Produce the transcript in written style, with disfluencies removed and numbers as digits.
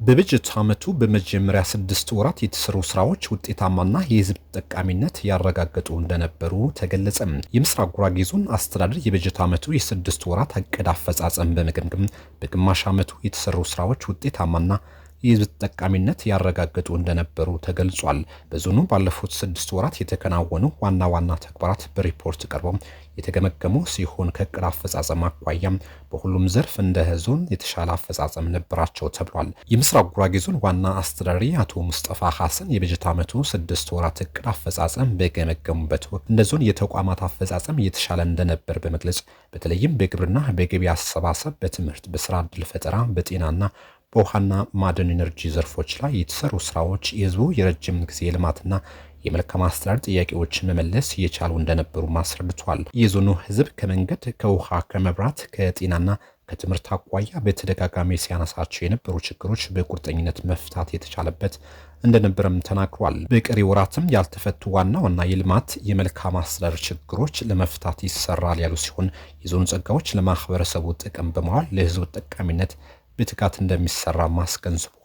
በበጀት ዓመቱ በመጀመሪያ 6 ወራት የተሰሩ ስራዎች ውጤታማና የህዝብ ተጠቃሚነት ያረጋገጡ እንደነበሩ ተገለጸ። የምስራቅ ጉራጌ ዞን አስተዳደር የበጀት ዓመቱ የ6 ወራት እቅድ አፈጻጸም በመገምገም በግማሽ ዓመቱ የተሰሩ ስራዎች ውጤታማና የህዝብ ተጠቃሚነት ያረጋገጡ እንደነበሩ ተገልጿል። በዞኑ ባለፉት 6 ወራት የተከናወኑ ዋና ዋና ተግባራት በሪፖርት ቀርበው የተገመገሙ ሲሆን ከእቅድ አፈጻጸም አኳያም በሁሉም ዘርፍ እንደ ዞን የተሻለ አፈጻጸም ነበራቸው ተብሏል። የምስራቅ ጉራጌ ዞን ዋና አስተዳዳሪ አቶ ሙስጠፋ ሐሰን የበጀት ዓመቱ 6 ወራት እቅድ አፈጻጸም በገመገሙበት ወቅት እንደ ዞን የተቋማት አፈጻጸም የተሻለ እንደነበር በመግለጽ በተለይም በግብርና፣ በገቢ አሰባሰብ፣ በትምህርት፣ በስራ ዕድል ፈጠራ፣ በጤናና በውሃና ማዕድን ኢነርጂ ዘርፎች ላይ የተሰሩ ስራዎች የህዝቡ የረጅም ጊዜ ልማትና የመልካም አስተዳደር ጥያቄዎችን መመለስ የቻሉ እንደነበሩ አስረድቷል። የዞኑ ህዝብ ከመንገድ፣ ከውሃ፣ ከመብራት፣ ከጤናና ከትምህርት አኳያ በተደጋጋሚ ሲያነሳቸው የነበሩ ችግሮች በቁርጠኝነት መፍታት የተቻለበት እንደነበረም ተናግሯል። በቀሪ ወራትም ያልተፈቱ ዋና ዋና የልማት የመልካም አስተዳደር ችግሮች ለመፍታት ይሰራል ያሉ ሲሆን የዞኑ ጸጋዎች ለማህበረሰቡ ጥቅም በመዋል ለህዝቡ ተጠቃሚነት በትጋት እንደሚሰራ ማስገንዝቧል።